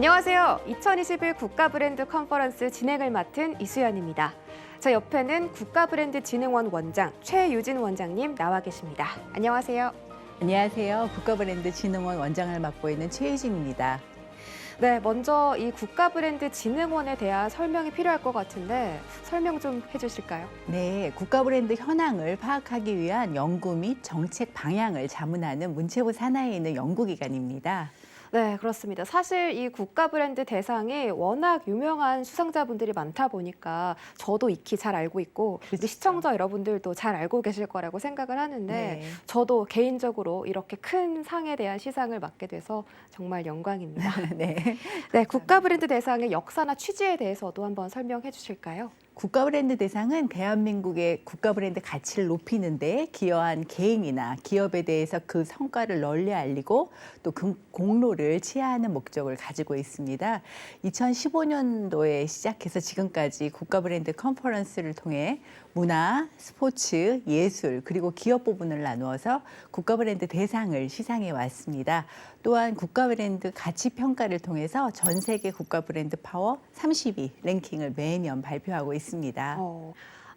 안녕하세요. 2021 국가브랜드 컨퍼런스 진행을 맡은 이수연입니다. 저 옆에는 국가브랜드진흥원 원장 최유진 원장님 나와 계십니다. 안녕하세요. 안녕하세요. 국가브랜드진흥원 원장을 맡고 있는 최유진입니다. 네, 먼저 이 국가브랜드진흥원에 대한 설명이 필요할 것 같은데 설명 좀 해주실까요? 네, 국가브랜드 현황을 파악하기 위한 연구 및 정책 방향을 자문하는 문체부 산하에 있는 연구기관입니다. 네, 그렇습니다. 사실 이 국가브랜드 대상이 워낙 유명한 수상자분들이 많다 보니까 저도 익히 잘 알고 있고 우리 시청자 여러분들도 잘 알고 계실 거라고 생각을 하는데 네. 저도 개인적으로 이렇게 큰 상에 대한 시상을 맡게 돼서 정말 영광입니다. 네. 네, 국가브랜드 대상의 역사나 취지에 대해서도 한번 설명해 주실까요? 국가브랜드 대상은 대한민국의 국가브랜드 가치를 높이는 데 기여한 개인이나 기업에 대해서 그 성과를 널리 알리고 또 그 공로를 치하하는 목적을 가지고 있습니다. 2015년도에 시작해서 지금까지 국가브랜드 컨퍼런스를 통해 문화, 스포츠, 예술 그리고 기업 부분을 나누어서 국가브랜드 대상을 시상해 왔습니다. 또한 국가브랜드 가치 평가를 통해서 전 세계 국가브랜드 파워 30위 랭킹을 매년 발표하고 있습니다.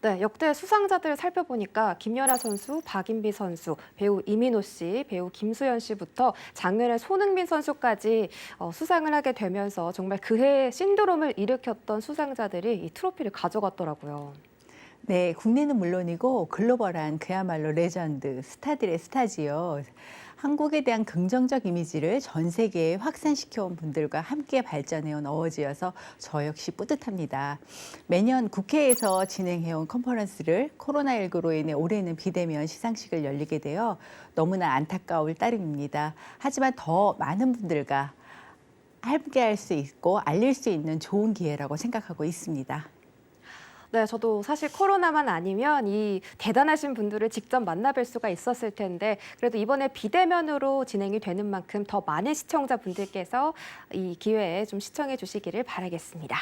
네, 역대 수상자들을 살펴보니까 김연아 선수, 박인비 선수, 배우 이민호 씨, 배우 김수현 씨부터 작년에 손흥민 선수까지 수상을 하게 되면서 정말 그해의 신드롬을 일으켰던 수상자들이 이 트로피를 가져갔더라고요. 네, 국내는 물론이고 글로벌한 그야말로 레전드, 스타들의 스타지요. 한국에 대한 긍정적 이미지를 전 세계에 확산시켜온 분들과 함께 발전해온 어워즈여서 저 역시 뿌듯합니다. 매년 국회에서 진행해온 컨퍼런스를 코로나19로 인해 올해는 비대면 시상식을 열리게 되어 너무나 안타까울 따름입니다. 하지만 더 많은 분들과 함께할 수 있고 알릴 수 있는 좋은 기회라고 생각하고 있습니다. 네, 저도 사실 코로나만 아니면 이 대단하신 분들을 직접 만나뵐 수가 있었을 텐데 그래도 이번에 비대면으로 진행이 되는 만큼 더 많은 시청자분들께서 이 기회에 좀 시청해 주시기를 바라겠습니다.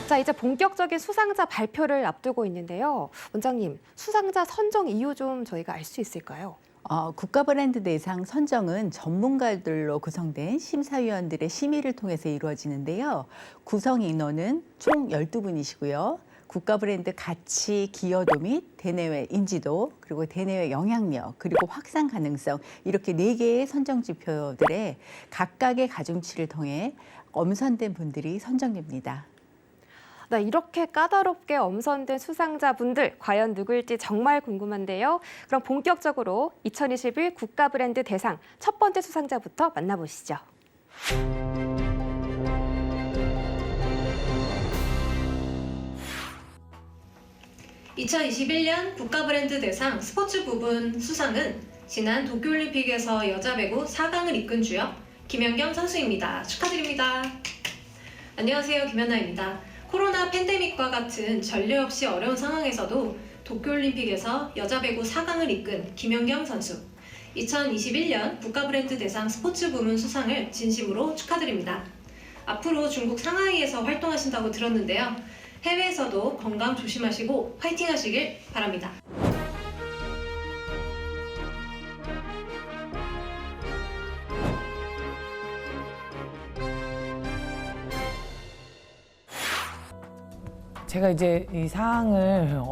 자, 이제 본격적인 수상자 발표를 앞두고 있는데요. 원장님, 수상자 선정 이유 좀 저희가 알 수 있을까요? 국가브랜드 대상 선정은 전문가들로 구성된 심사위원들의 심의를 통해서 이루어지는데요. 구성 인원은 총 12분이시고요. 국가브랜드 가치 기여도 및 대내외 인지도, 그리고 대내외 영향력, 그리고 확산 가능성 이렇게 4개의 선정 지표들에 각각의 가중치를 통해 엄선된 분들이 선정됩니다. 네, 이렇게 까다롭게 엄선된 수상자분들 과연 누구일지 정말 궁금한데요. 그럼 본격적으로 2021 국가브랜드 대상 첫 번째 수상자부터 만나보시죠. 2021년 국가브랜드 대상 스포츠 부분 수상은 지난 도쿄올림픽에서 여자 배구 4강을 이끈 주역 김연경 선수입니다. 축하드립니다. 안녕하세요, 김연아입니다. 코로나 팬데믹과 같은 전례 없이 어려운 상황에서도 도쿄올림픽에서 여자 배구 4강을 이끈 김연경 선수. 2021년 국가브랜드 대상 스포츠 부문 수상을 진심으로 축하드립니다. 앞으로 중국 상하이에서 활동하신다고 들었는데요. 해외에서도 건강 조심하시고 화이팅 하시길 바랍니다. 제가 이제 이 상을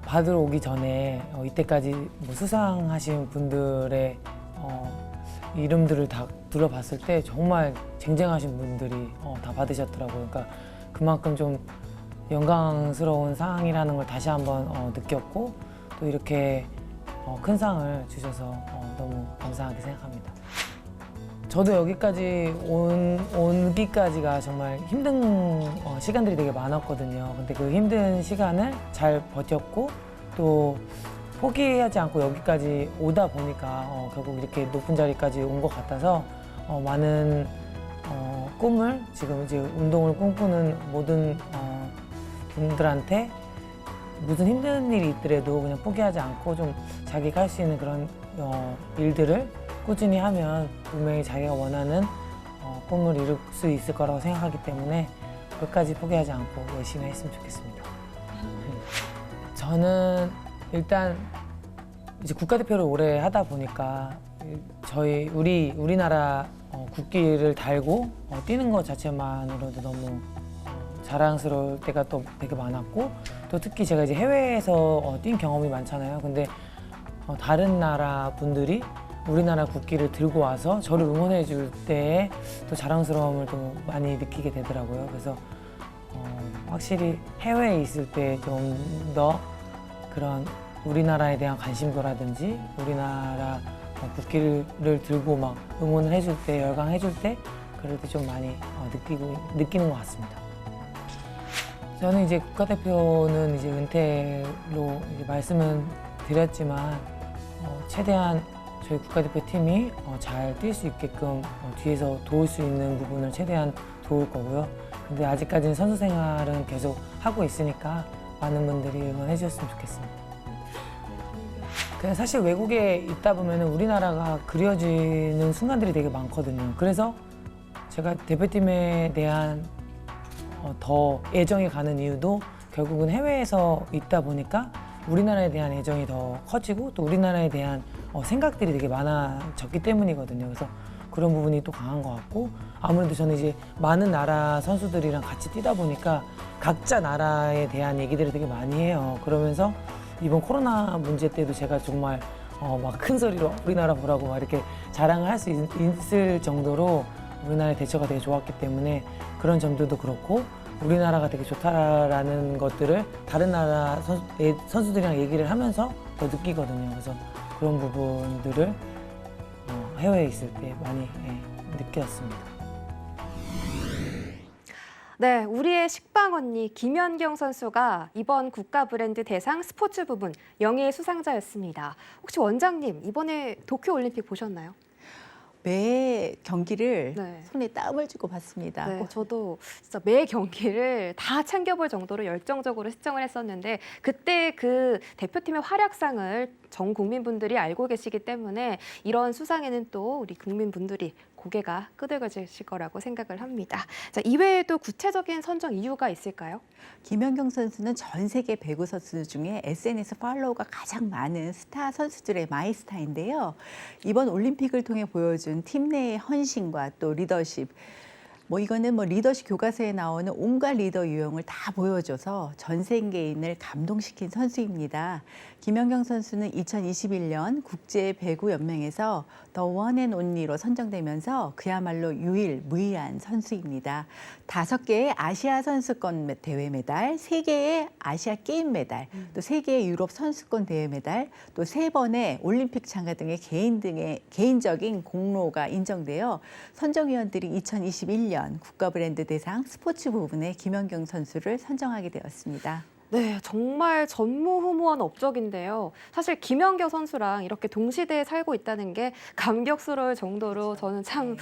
받으러 오기 전에 이때까지 뭐 수상하신 분들의 이름들을 다 들어봤을 때 정말 쟁쟁하신 분들이 다 받으셨더라고요. 그러니까 그만큼 좀 영광스러운 상이라는 걸 다시 한번 느꼈고 또 이렇게 큰 상을 주셔서 너무 감사하게 생각합니다. 저도 여기까지 오기까지가 정말 힘든 시간들이 되게 많았거든요. 근데 그 힘든 시간을 잘 버텼고 또 포기하지 않고 여기까지 오다 보니까 결국 이렇게 높은 자리까지 온 것 같아서 많은 꿈을 지금 이제 운동을 꿈꾸는 모든 분들한테 무슨 힘든 일이 있더라도 그냥 포기하지 않고 좀 자기가 할 수 있는 그런 일들을 꾸준히 하면 분명히 자기가 원하는 꿈을 이룰 수 있을 거라고 생각하기 때문에 끝까지 포기하지 않고 열심히 했으면 좋겠습니다. 저는 일단 이제 국가대표를 오래 하다 보니까 우리나라 국기를 달고 뛰는 것 자체만으로도 너무 자랑스러울 때가 또 되게 많았고 또 특히 제가 이제 해외에서 뛴 경험이 많잖아요. 근데 다른 나라 분들이 우리나라 국기를 들고 와서 저를 응원해 줄 때에 또 자랑스러움을 또 많이 느끼게 되더라고요. 그래서 확실히 해외에 있을 때 좀 더 그런 우리나라에 대한 관심도라든지 우리나라 국기를 들고 막 응원을 해줄 때, 열광해줄 때 그럴 때 좀 많이 느끼는 것 같습니다. 저는 이제 국가대표는 이제 은퇴로 이제 말씀은 드렸지만 최대한 저희 국가대표 팀이 잘 뛸 수 있게끔 뒤에서 도울 수 있는 부분을 최대한 도울 거고요. 근데 아직까지는 선수 생활은 계속 하고 있으니까 많은 분들이 응원해 주셨으면 좋겠습니다. 그냥 사실 외국에 있다 보면 우리나라가 그려지는 순간들이 되게 많거든요. 그래서 제가 대표팀에 대한 더 애정이 가는 이유도 결국은 해외에서 있다 보니까 우리나라에 대한 애정이 더 커지고 또 우리나라에 대한 생각들이 되게 많아졌기 때문이거든요. 그래서 그런 부분이 또 강한 것 같고 아무래도 저는 이제 많은 나라 선수들이랑 같이 뛰다 보니까 각자 나라에 대한 얘기들을 되게 많이 해요. 그러면서 이번 코로나 문제 때도 제가 정말 막 큰 소리로 우리나라 보라고 막 이렇게 자랑을 할 수 있을 정도로 우리나라의 대처가 되게 좋았기 때문에 그런 점들도 그렇고 우리나라가 되게 좋다라는 것들을 다른 나라 선수들이랑 얘기를 하면서 더 느끼거든요. 그래서 그런 부분들을 해외에 있을 때 많이 느꼈습니다. 네, 우리의 식빵 언니 김연경 선수가 이번 국가 브랜드 대상 스포츠 부분 영예의 수상자였습니다. 혹시 원장님 이번에 도쿄올림픽 보셨나요? 매 경기를 네. 손에 땀을 주고 봤습니다. 네, 저도 진짜 매 경기를 다 챙겨볼 정도로 열정적으로 시청을 했었는데 그때 그 대표팀의 활약상을 전 국민분들이 알고 계시기 때문에 이런 수상에는 또 우리 국민분들이 고개가 끄덕여지실 거라고 생각을 합니다. 자, 이외에도 구체적인 선정 이유가 있을까요? 김연경 선수는 전 세계 배구 선수 중에 SNS 팔로워가 가장 많은 스타 선수들의 마이스타인데요. 이번 올림픽을 통해 보여준 팀 내의 헌신과 또 리더십, 이거는 리더십 교과서에 나오는 온갖 리더 유형을 다 보여줘서 전 세계인을 감동시킨 선수입니다. 김연경 선수는 2021년 국제 배구 연맹에서 더 원 앤 온리로 선정되면서 그야말로 유일무이한 선수입니다. 5개의 아시아 선수권 대회 메달, 3개의 아시아 게임 메달, 또 3개의 유럽 선수권 대회 메달, 또 3번의 올림픽 참가 등의 개인적인 공로가 인정되어 선정위원들이 2021년 국가 브랜드 대상 스포츠 부분에 김연경 선수를 선정하게 되었습니다. 네, 정말 전무후무한 업적인데요. 사실 김연경 선수랑 이렇게 동시대에 살고 있다는 게 감격스러울 정도로 저는 참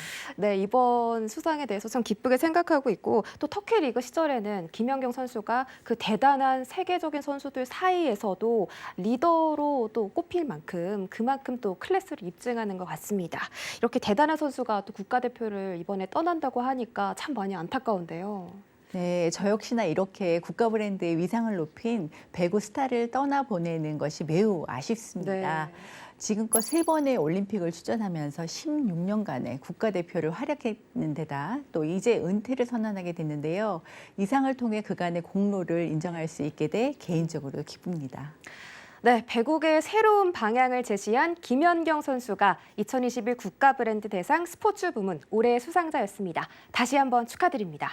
이번 수상에 대해서 참 기쁘게 생각하고 있고 또 터키 리그 시절에는 김연경 선수가 그 대단한 세계적인 선수들 사이에서도 리더로 또 꼽힐 만큼 그만큼 또 클래스를 입증하는 것 같습니다. 이렇게 대단한 선수가 또 국가대표를 이번에 떠난다고 하니까 참 많이 안타까운데요. 네, 저 역시나 이렇게 국가 브랜드의 위상을 높인 배구 스타를 떠나보내는 것이 매우 아쉽습니다. 네. 지금껏 3번의 올림픽을 출전하면서 16년간의 국가대표를 활약했는 데다 또 이제 은퇴를 선언하게 됐는데요. 이 상을 통해 그간의 공로를 인정할 수 있게 돼 개인적으로 기쁩니다. 네, 배구의 새로운 방향을 제시한 김연경 선수가 2021 국가 브랜드 대상 스포츠 부문 올해의 수상자였습니다. 다시 한번 축하드립니다.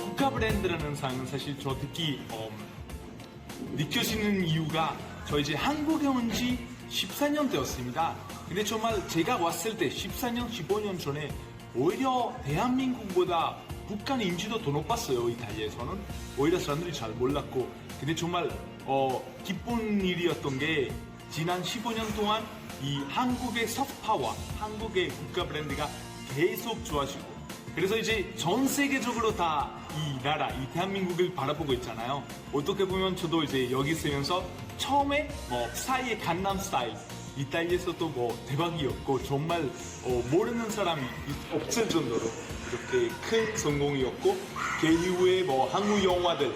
국가 브랜드라는 상은 사실 저 특히 느껴지는 이유가 저 이제 한국에 온 지 14년 되었습니다. 근데 정말 제가 왔을 때 14년, 15년 전에 오히려 대한민국보다 북한 인지도 더 높았어요. 이탈리아에서는 오히려 사람들이 잘 몰랐고 근데 정말 기쁜 일이었던 게 지난 15년 동안 이 한국의 소프트파워, 한국의 국가 브랜드가 계속 좋아지고 그래서 이제 전 세계적으로 다 이 나라, 이 대한민국을 바라보고 있잖아요. 어떻게 보면 저도 이제 여기 있으면서 처음에 사이의 강남 스타일, 이탈리아에서도 대박이었고 정말 모르는 사람이 없을 정도로 이렇게 큰 성공이었고 그 이후에 한국 영화들,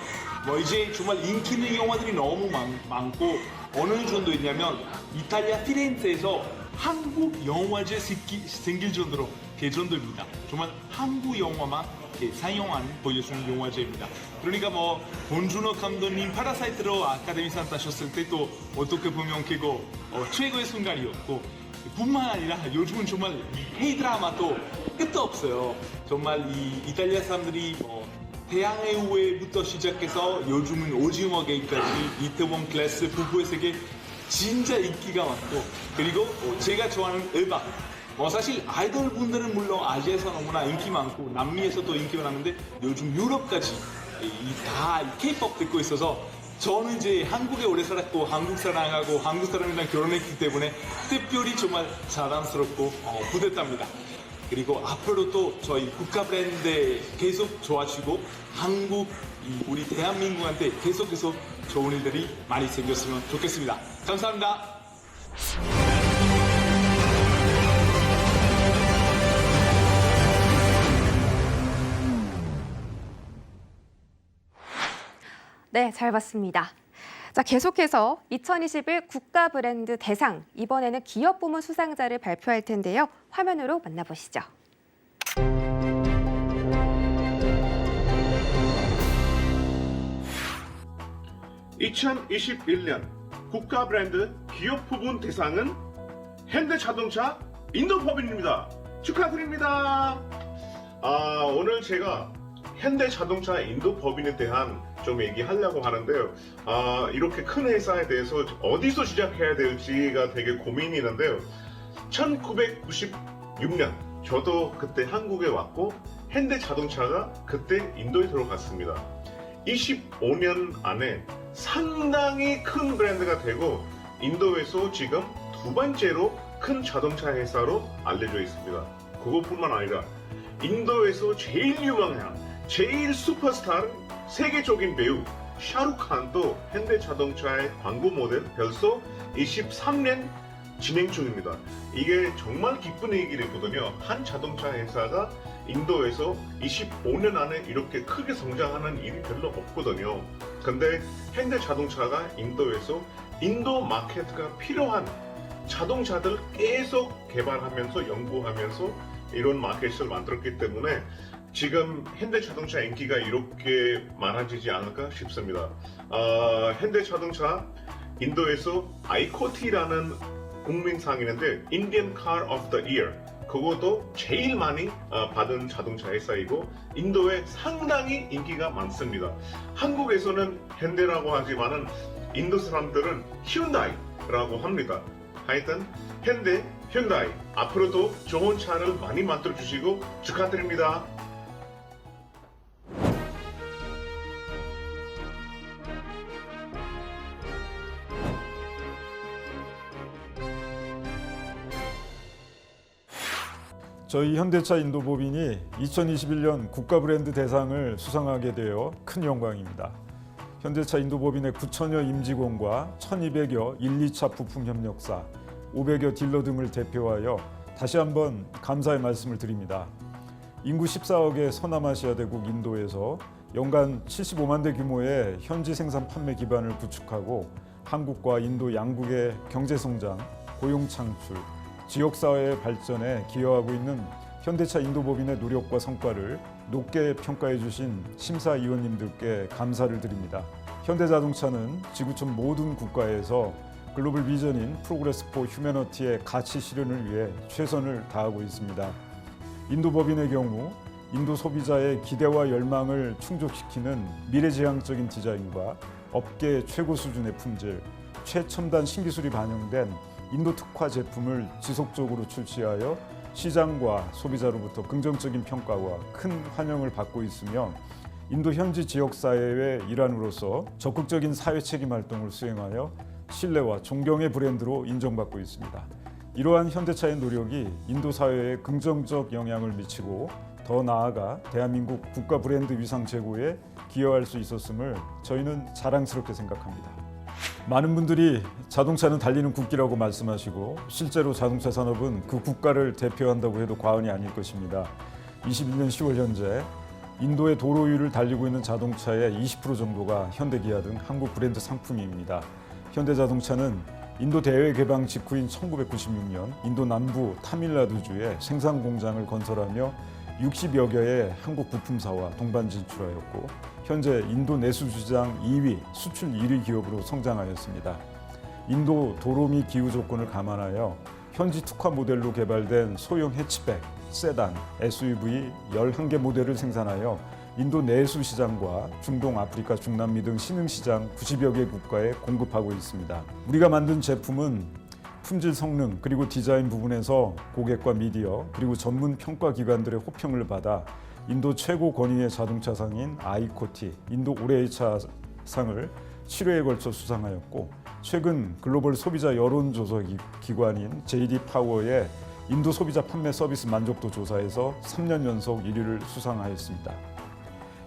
이제 정말 인기 있는 영화들이 너무 많고 어느 정도 있냐면 이탈리아 피렌체에서 한국 영화제 생길 정도로 개선됩니다. 정말 한국 영화만 상영한 보여주는 영화제입니다. 그러니까 뭐 봉준호 감독님 파라사이트로 아카데미상 따셨을 때 또 어떻게 보면 그거 최고의 순간이었고, 뿐만 아니라 요즘은 정말 헤이 드라마도 끝도 없어요. 정말 이 이탈리아 사람들이 태양의 후예부터 시작해서 요즘은 오징어 게임까지 이태원 클래스 부부의 세계 진짜 인기가 많고, 그리고 제가 좋아하는 음악, 사실 아이돌 분들은 물론 아시아에서 너무나 인기 많고 남미에서도 인기가 많은데 요즘 유럽까지 다 K-pop 듣고 있어서, 저는 이제 한국에 오래 살았고 한국 사랑하고 한국 사람이랑 결혼했기 때문에 특별히 정말 자랑스럽고 뿌듯합니다. 그리고 앞으로도 저희 국가 브랜드 계속 좋아하시고 한국, 우리 대한민국한테 계속해서 좋은 일들이 많이 생겼으면 좋겠습니다. 감사합니다. 네, 잘 봤습니다. 자, 계속해서 2021 국가 브랜드 대상, 이번에는 기업 부문 수상자를 발표할 텐데요. 화면으로 만나보시죠. (2021년) 국가 브랜드 기업 부문 대상은 현대자동차 인도법인입니다. 축하드립니다. 오늘 제가 현대자동차 인도법인에 대한 좀 얘기하려고 하는데요. 이렇게 큰 회사에 대해서 어디서 시작해야 될지가 되게 고민이 있는데요. 1996년 저도 그때 한국에 왔고 현대자동차가 그때 인도에 들어갔습니다. 25년 안에 상당히 큰 브랜드가 되고 인도에서 지금 두 번째로 큰 자동차 회사로 알려져 있습니다. 그것뿐만 아니라 인도에서 제일 유명한, 제일 슈퍼스타, 세계적인 배우 샤루칸도 현대자동차의 광고 모델 벌써 23년 진행 중입니다. 이게 정말 기쁜 얘기거든요. 한 자동차 회사가 인도에서 25년 안에 이렇게 크게 성장하는 일이 별로 없거든요. 근데 현대자동차가 인도에서 인도 마켓가 필요한 자동차들 계속 개발하면서 연구하면서 이런 마켓을 만들었기 때문에 지금 현대자동차 인기가 이렇게 많아지지 않을까 싶습니다. 현대자동차 인도에서 아이코티라는 국민상이 있는데 Indian Car of the Year, 그것도 제일 많이 받은 자동차 회사이고 인도에 상당히 인기가 많습니다. 한국에서는 현대라고 하지만은 인도 사람들은 휴다이라고 합니다. 하여튼 현대, 휴다이 앞으로도 좋은 차를 많이 만들어 주시고 축하드립니다. 저희 현대차 인도법인이 2021년 국가 브랜드 대상을 수상하게 되어 큰 영광입니다. 현대차 인도법인의 9,000여 임직원과 1,200여 1, 2차 부품 협력사, 500여 딜러 등을 대표하여 다시 한번 감사의 말씀을 드립니다. 인구 14억의 서남아시아 대국 인도에서 연간 75만 대 규모의 현지 생산 판매 기반을 구축하고 한국과 인도 양국의 경제 성장, 고용 창출, 지역사회의 발전에 기여하고 있는 현대차 인도법인의 노력과 성과를 높게 평가해 주신 심사위원님들께 감사를 드립니다. 현대자동차는 지구촌 모든 국가에서 글로벌 비전인 프로그레스 포 휴머니티의 가치 실현을 위해 최선을 다하고 있습니다. 인도법인의 경우 인도 소비자의 기대와 열망을 충족시키는 미래지향적인 디자인과 업계 최고 수준의 품질, 최첨단 신기술이 반영된 인도 특화 제품을 지속적으로 출시하여 시장과 소비자로부터 긍정적인 평가와 큰 환영을 받고 있으며 인도 현지 지역사회의 일환으로서 적극적인 사회 책임 활동을 수행하여 신뢰와 존경의 브랜드로 인정받고 있습니다. 이러한 현대차의 노력이 인도 사회에 긍정적 영향을 미치고 더 나아가 대한민국 국가 브랜드 위상 제고에 기여할 수 있었음을 저희는 자랑스럽게 생각합니다. 많은 분들이 자동차는 달리는 국기라고 말씀하시고 실제로 자동차 산업은 그 국가를 대표한다고 해도 과언이 아닐 것입니다. 21년 10월 현재 인도의 도로 위를 달리고 있는 자동차의 20% 정도가 현대기아 등 한국 브랜드 상품입니다. 현대자동차는 인도 대외 개방 직후인 1996년 인도 남부 타밀나두주에 생산 공장을 건설하며 60여 개의 한국 부품사와 동반 진출하였고 현재 인도 내수 시장 2위, 수출 1위 기업으로 성장하였습니다. 인도 도로 및 기후 조건을 감안하여 현지 특화 모델로 개발된 소형 해치백, 세단, SUV 11개 모델을 생산하여 인도 내수 시장과 중동, 아프리카, 중남미 등 신흥 시장 90여 개 국가에 공급하고 있습니다. 우리가 만든 제품은 품질, 성능, 그리고 디자인 부분에서 고객과 미디어, 그리고 전문 평가 기관들의 호평을 받아 인도 최고 권위의 자동차상인 아이코티, 인도 올해의 차상을 7회에 걸쳐 수상하였고 최근 글로벌 소비자 여론조사 기관인 JD 파워의 인도 소비자 판매 서비스 만족도 조사에서 3년 연속 1위를 수상하였습니다.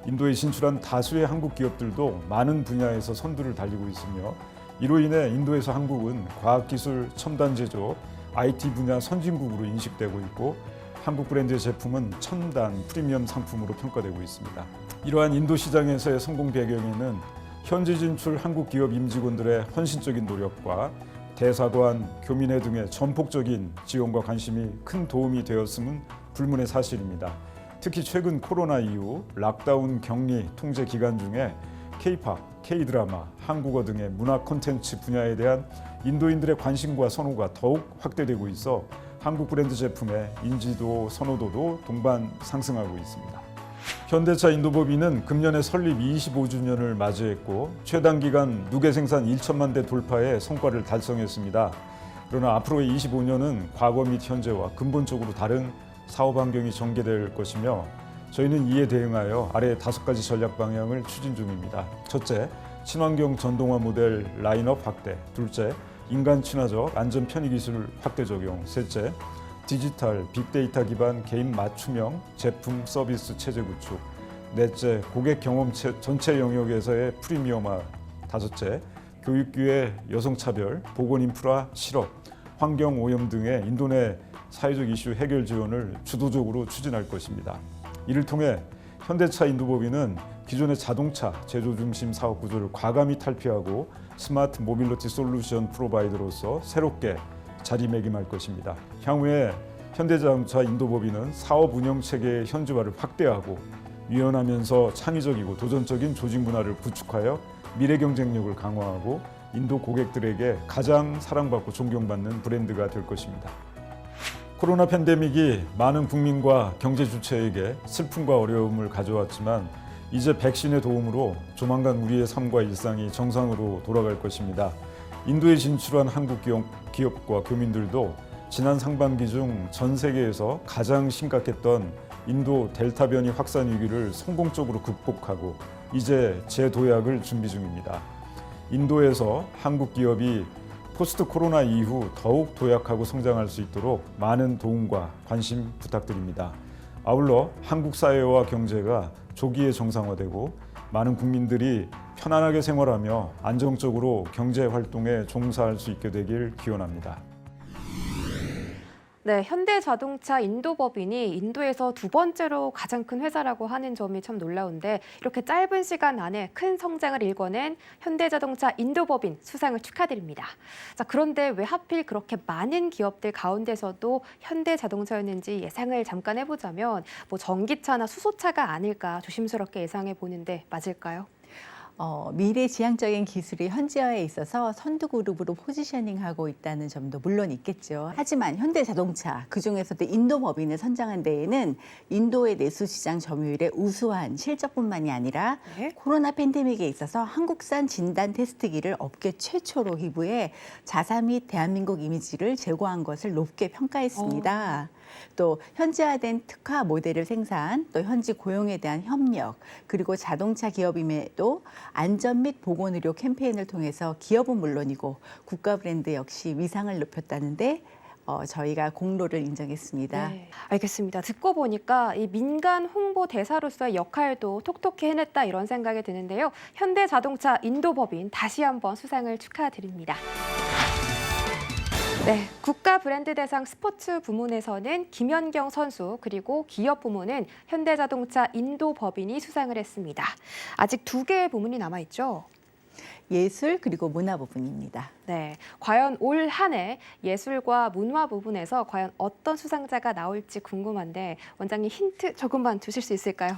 인도에 진출한 다수의 한국 기업들도 많은 분야에서 선두를 달리고 있으며 이로 인해 인도에서 한국은 과학기술, 첨단 제조, IT 분야 선진국으로 인식되고 있고 한국 브랜드의 제품은 첨단 프리미엄 상품으로 평가되고 있습니다. 이러한 인도 시장에서의 성공 배경에는 현지 진출 한국 기업 임직원들의 헌신적인 노력과 대사관, 교민회 등의 전폭적인 지원과 관심이 큰 도움이 되었음은 불문의 사실입니다. 특히 최근 코로나 이후 락다운 격리 통제 기간 중에 K-팝, K-드라마, 한국어 등의 문화 콘텐츠 분야에 대한 인도인들의 관심과 선호가 더욱 확대되고 있어 한국 브랜드 제품의 인지도, 선호도도 동반 상승하고 있습니다. 현대차 인도법인은 금년에 설립 25주년을 맞이했고 최단 기간 누계 생산 1천만 대 돌파의 성과를 달성했습니다. 그러나 앞으로의 25년은 과거 및 현재와 근본적으로 다른 사업 환경이 전개될 것이며 저희는 이에 대응하여 아래 5가지 전략 방향을 추진 중입니다. 첫째, 친환경 전동화 모델 라인업 확대. 둘째, 인간 친화적 안전 편의 기술 확대 적용. 셋째, 디지털 빅데이터 기반 개인 맞춤형 제품 서비스 체제 구축. 넷째, 고객 경험 전체 영역에서의 프리미엄화. 다섯째, 교육기회 여성 차별, 보건 인프라 실업, 환경 오염 등의 인도 내 사회적 이슈 해결 지원을 주도적으로 추진할 것입니다. 이를 통해 현대차 인도법인은 기존의 자동차 제조 중심 사업 구조를 과감히 탈피하고 스마트 모빌리티 솔루션 프로바이더로서 새롭게 자리매김할 것입니다. 향후에 현대자동차 인도법인은 사업 운영 체계의 현지화를 확대하고 유연하면서 창의적이고 도전적인 조직 문화를 구축하여 미래 경쟁력을 강화하고 인도 고객들에게 가장 사랑받고 존경받는 브랜드가 될 것입니다. 코로나 팬데믹이 많은 국민과 경제 주체에게 슬픔과 어려움을 가져왔지만 이제 백신의 도움으로 조만간 우리의 삶과 일상이 정상으로 돌아갈 것입니다. 인도에 진출한 한국 기업과 교민들도 지난 상반기 중 전 세계에서 가장 심각했던 인도 델타 변이 확산 위기를 성공적으로 극복하고 이제 재도약을 준비 중입니다. 인도에서 한국 기업이 포스트 코로나 이후 더욱 도약하고 성장할 수 있도록 많은 도움과 관심 부탁드립니다. 아울러 한국 사회와 경제가 조기에 정상화되고 많은 국민들이 편안하게 생활하며 안정적으로 경제 활동에 종사할 수 있게 되길 기원합니다. 네, 현대자동차 인도법인이 인도에서 두 번째로 가장 큰 회사라고 하는 점이 참 놀라운데 이렇게 짧은 시간 안에 큰 성장을 일궈낸 현대자동차 인도법인 수상을 축하드립니다. 자, 그런데 왜 하필 그렇게 많은 기업들 가운데서도 현대자동차였는지 예상을 잠깐 해보자면 전기차나 수소차가 아닐까 조심스럽게 예상해 보는데 맞을까요? 미래지향적인 기술이 현지화에 있어서 선두 그룹으로 포지셔닝하고 있다는 점도 물론 있겠죠. 하지만 현대자동차, 그중에서도 인도법인을 선정한 데에는 인도의 내수시장 점유율의 우수한 실적뿐만이 아니라 코로나 팬데믹에 있어서 한국산 진단 테스트기를 업계 최초로 기부해 자사 및 대한민국 이미지를 제고한 것을 높게 평가했습니다. 또 현지화된 특화 모델을 생산, 또 현지 고용에 대한 협력, 그리고 자동차 기업임에도 안전 및 보건 의료 캠페인을 통해서 기업은 물론이고 국가 브랜드 역시 위상을 높였다는데 저희가 공로를 인정했습니다. 네, 알겠습니다. 듣고 보니까 이 민간 홍보 대사로서의 역할도 톡톡히 해냈다 이런 생각이 드는데요. 현대자동차 인도법인 다시 한번 수상을 축하드립니다. 네, 국가 브랜드 대상 스포츠 부문에서는 김연경 선수 그리고 기업 부문은 현대자동차 인도법인이 수상을 했습니다. 아직 2개의 부문이 남아있죠? 예술 그리고 문화 부분입니다. 네, 과연 올 한 해 예술과 문화 부분에서 과연 어떤 수상자가 나올지 궁금한데 원장님 힌트 조금만 주실 수 있을까요?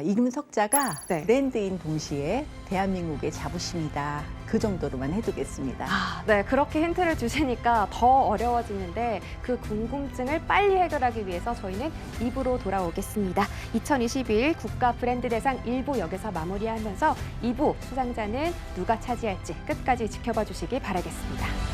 이금석자가 네. 브랜드인 동시에 대한민국의 자부심이다. 그 정도로만 해두겠습니다. 네, 그렇게 힌트를 주시니까 더 어려워지는데 그 궁금증을 빨리 해결하기 위해서 저희는 2부로 돌아오겠습니다. 2021 국가 브랜드 대상 1부 여기서 마무리하면서 2부 수상자는 누가 차지할지 끝까지 지켜봐 주시기 바라겠습니다.